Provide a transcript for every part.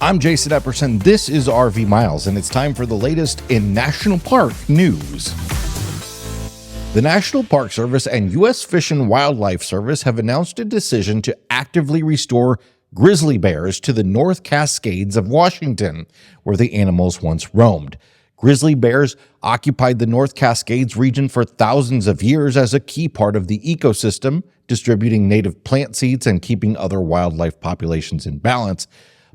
I'm Jason Epperson. This is RV Miles, and it's time for the latest in national park news. The National Park Service and U.S. Fish and Wildlife Service have announced a decision to actively restore grizzly bears to the North Cascades of Washington, where the animals once roamed. Grizzly bears occupied the North Cascades region for thousands of years as a key part of the ecosystem, distributing native plant seeds and keeping other wildlife populations in balance.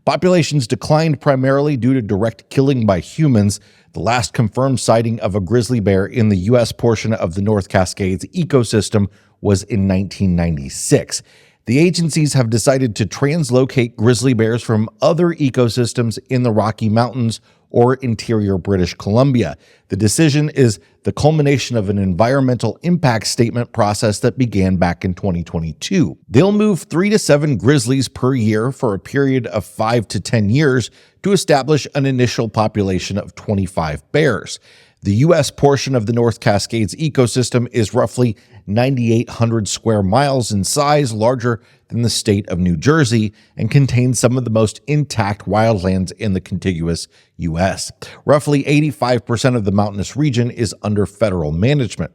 Populations declined primarily due to direct killing by humans. The last confirmed sighting of a grizzly bear in the U.S. portion of the North Cascades ecosystem was in 1996. The agencies have decided to translocate grizzly bears from other ecosystems in the Rocky Mountains or interior British Columbia. The decision is the culmination of an environmental impact statement process that began back in 2022. They'll move 3 to 7 grizzlies per year for a period of 5 to 10 years to establish an initial population of 25 bears. The U.S. portion of the North Cascades ecosystem is roughly 9,800 square miles in size, larger than the state of New Jersey, and contains some of the most intact wildlands in the contiguous U.S. Roughly 85% of the mountainous region is under federal management.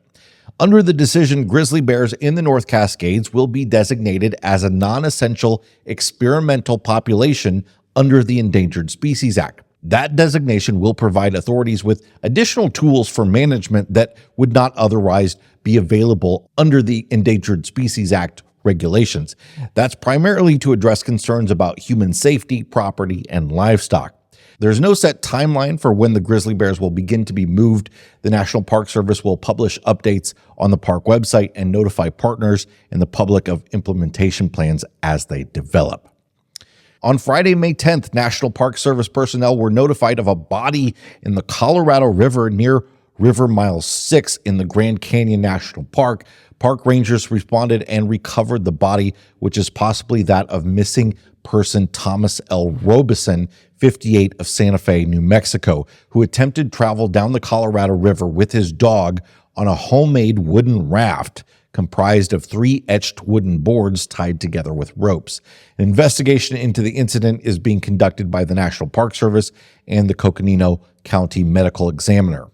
Under the decision, grizzly bears in the North Cascades will be designated as a non-essential experimental population under the Endangered Species Act. That designation will provide authorities with additional tools for management that would not otherwise be available under the Endangered Species Act regulations. That's primarily to address concerns about human safety, property, and livestock. There's no set timeline for when the grizzly bears will begin to be moved. The National Park Service will publish updates on the park website and notify partners and the public of implementation plans as they develop. On Friday, May 10th, National Park Service personnel were notified of a body in the Colorado River near River Mile 6 in the Grand Canyon National Park. Park rangers responded and recovered the body, which is possibly that of missing person Thomas L. Robeson, 58, of Santa Fe, New Mexico, who attempted travel down the Colorado River with his dog on a homemade wooden raft comprised of 3 etched wooden boards tied together with ropes. An investigation into the incident is being conducted by the National Park Service and the Coconino County Medical Examiner.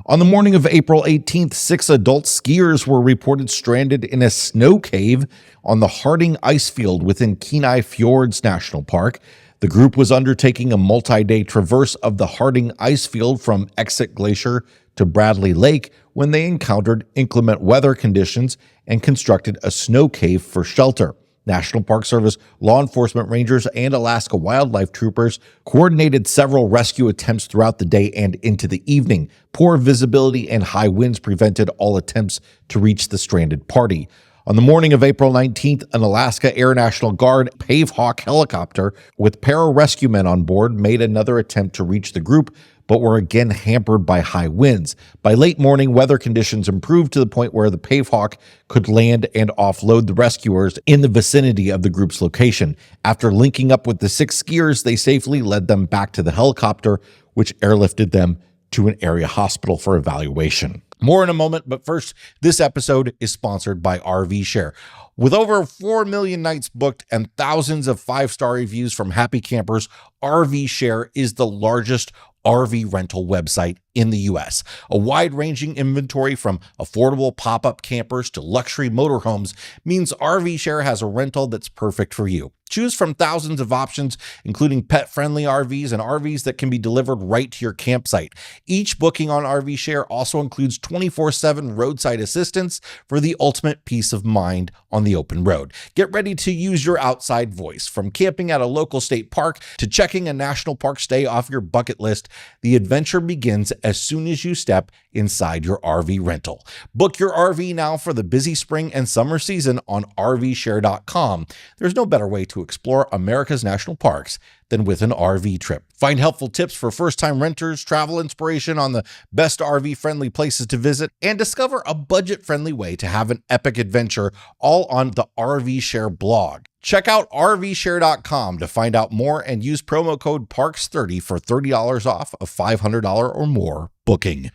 On the morning of April 18th, 6 adult skiers were reported stranded in a snow cave on the Harding ice field within Kenai Fjords National Park. The group was undertaking a multi-day traverse of the Harding ice field from Exit Glacier to Bradley Lake when they encountered inclement weather conditions and constructed a snow cave for shelter. National Park Service, law enforcement rangers, and Alaska wildlife troopers coordinated several rescue attempts throughout the day and into the evening. Poor visibility and high winds prevented all attempts to reach the stranded party. On the morning of April 19th, an Alaska Air National Guard Pavehawk helicopter with pararescue men on board made another attempt to reach the group, but were again hampered by high winds. By late morning, weather conditions improved to the point where the Pavehawk could land and offload the rescuers in the vicinity of the group's location. After linking up with the 6 skiers, they safely led them back to the helicopter, which airlifted them to an area hospital for evaluation. More in a moment, but first, this episode is sponsored by RV Share. With over 4 million nights booked and thousands of 5-star reviews from happy campers, RV Share is the largest RV rental website in the U.S. A wide-ranging inventory from affordable pop-up campers to luxury motorhomes means RV Share has a rental that's perfect for you. Choose from thousands of options, including pet-friendly RVs and RVs that can be delivered right to your campsite. Each booking on RV Share also includes 24/7 roadside assistance for the ultimate peace of mind on the open road. Get ready to use your outside voice. From camping at a local state park to checking a national park stay off your bucket list, the adventure begins as soon as you step inside your RV rental. Book your RV now for the busy spring and summer season on RVshare.com. There's no better way to explore America's national parks than with an RV trip. Find helpful tips for first-time renters, travel inspiration on the best RV-friendly places to visit, and discover a budget-friendly way to have an epic adventure, all on the RV Share blog. Check out RVshare.com to find out more and use promo code PARKS30 for $30 off a $500 or more booking.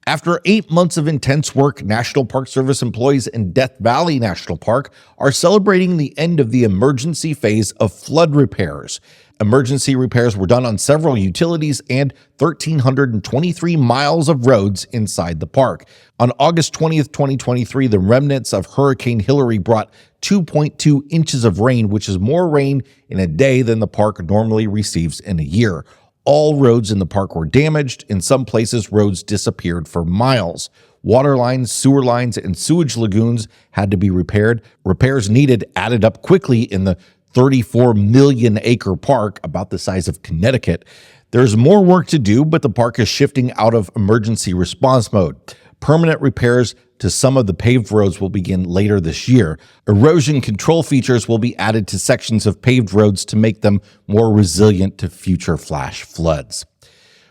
After 8 months of intense work, National Park Service employees in Death Valley National Park are celebrating the end of the emergency phase of flood repairs. Emergency repairs were done on several utilities and 1,323 miles of roads inside the park. On August 20th, 2023, the remnants of Hurricane Hilary brought 2.2 inches of rain, which is more rain in a day than the park normally receives in a year. All roads in the park were damaged. In some places, roads disappeared for miles. Water lines, sewer lines, and sewage lagoons had to be repaired. Repairs needed added up quickly in the 34 million acre park, about the size of Connecticut. There's more work to do, but the park is shifting out of emergency response mode. Permanent repairs to some of the paved roads will begin later this year. Erosion control features will be added to sections of paved roads to make them more resilient to future flash floods.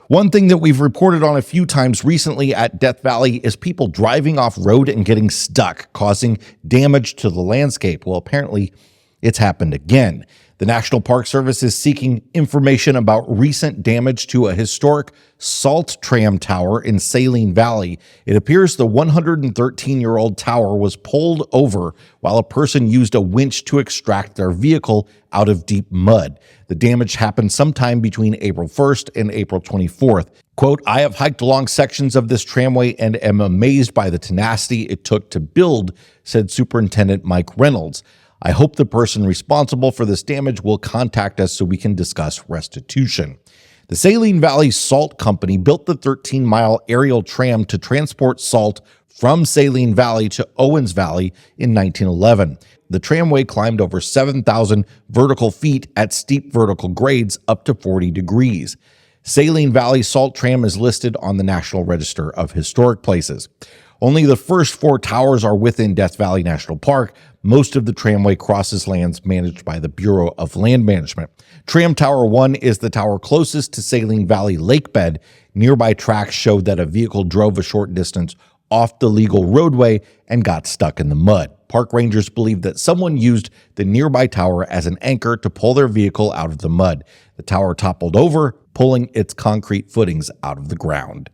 One thing that we've reported on a few times recently at Death Valley is people driving off road and getting stuck, causing damage to the landscape. Well, apparently it's happened again. The National Park Service is seeking information about recent damage to a historic salt tram tower in Saline Valley. It appears the 113-year-old tower was pulled over while a person used a winch to extract their vehicle out of deep mud. The damage happened sometime between April 1st and April 24th. Quote, "I have hiked along sections of this tramway and am amazed by the tenacity it took to build," said Superintendent Mike Reynolds. "I hope the person responsible for this damage will contact us so we can discuss restitution." The Saline Valley Salt Company built the 13-mile aerial tram to transport salt from Saline Valley to Owens Valley in 1911. The tramway climbed over 7,000 vertical feet at steep vertical grades up to 40 degrees. Saline Valley Salt Tram is listed on the National Register of Historic Places. Only the first 4 towers are within Death Valley National Park. Most of the tramway crosses lands managed by the Bureau of Land Management. Tram Tower 1 is the tower closest to Saline Valley Lake Bed. Nearby tracks showed that a vehicle drove a short distance off the legal roadway and got stuck in the mud. Park rangers believe that someone used the nearby tower as an anchor to pull their vehicle out of the mud. The tower toppled over, pulling its concrete footings out of the ground.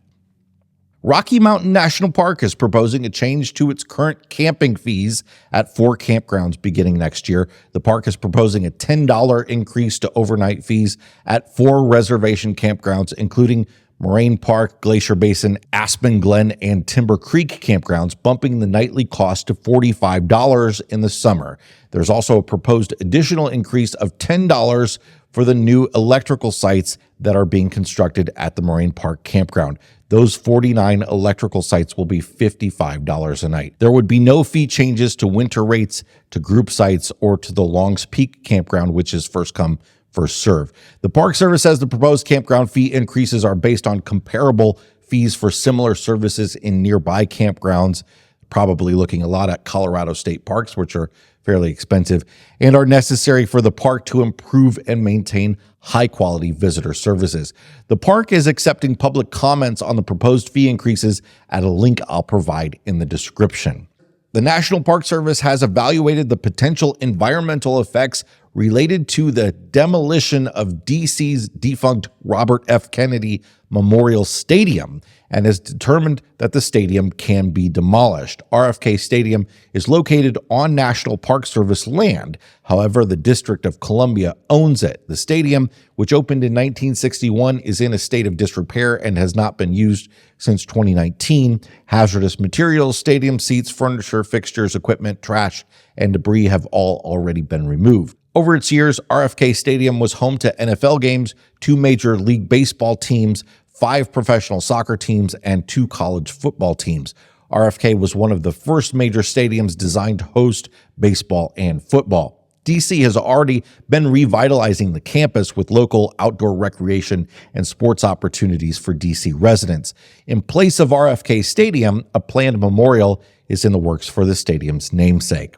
Rocky Mountain National Park is proposing a change to its current camping fees at 4 campgrounds beginning next year. The park is proposing a $10 increase to overnight fees at 4 reservation campgrounds, including Moraine Park, Glacier Basin, Aspen Glen, and Timber Creek campgrounds, bumping the nightly cost to $45 in the summer. There's also a proposed additional increase of $10 for the new electrical sites that are being constructed at the Moraine Park campground. Those 49 electrical sites will be $55 a night. There would be no fee changes to winter rates, to group sites, or to the Longs Peak campground, which is first come, first serve. The Park Service says the proposed campground fee increases are based on comparable fees for similar services in nearby campgrounds, probably looking a lot at Colorado state parks, which are fairly expensive, and are necessary for the park to improve and maintain high-quality visitor services. The park is accepting public comments on the proposed fee increases at a link I'll provide in the description. The National Park Service has evaluated the potential environmental effects related to the demolition of D.C.'s defunct Robert F. Kennedy Memorial Stadium and has determined that the stadium can be demolished. RFK Stadium is located on National Park Service land. However, the District of Columbia owns it. The stadium, which opened in 1961, is in a state of disrepair and has not been used since 2019. Hazardous materials, stadium seats, furniture, fixtures, equipment, trash, and debris have all already been removed. Over its years, RFK Stadium was home to NFL games, 2 Major League Baseball teams, 5 professional soccer teams, and 2 college football teams. RFK was one of the first major stadiums designed to host baseball and football. DC has already been revitalizing the campus with local outdoor recreation and sports opportunities for DC residents. In place of RFK Stadium, a planned memorial is in the works for the stadium's namesake.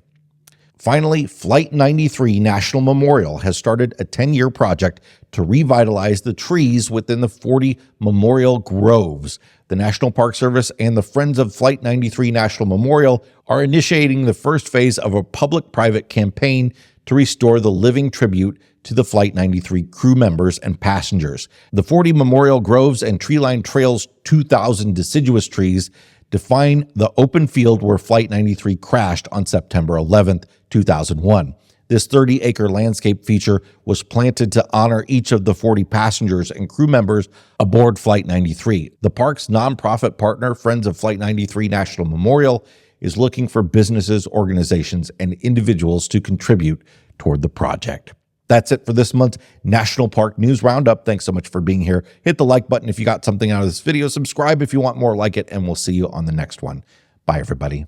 Finally, Flight 93 National Memorial has started a 10-year project to revitalize the trees within the 40 memorial groves. The National Park Service and the Friends of Flight 93 National Memorial are initiating the first phase of a public-private campaign to restore the living tribute to the Flight 93 crew members and passengers. The 40 memorial groves and tree-lined trails, 2,000 deciduous trees, define the open field where Flight 93 crashed on September 11, 2001. This 30-acre landscape feature was planted to honor each of the 40 passengers and crew members aboard Flight 93. The park's nonprofit partner, Friends of Flight 93 National Memorial, is looking for businesses, organizations, and individuals to contribute toward the project. That's it for this month's National Park News Roundup. Thanks so much for being here. Hit the like button if you got something out of this video. Subscribe if you want more like it, and we'll see you on the next one. Bye, everybody.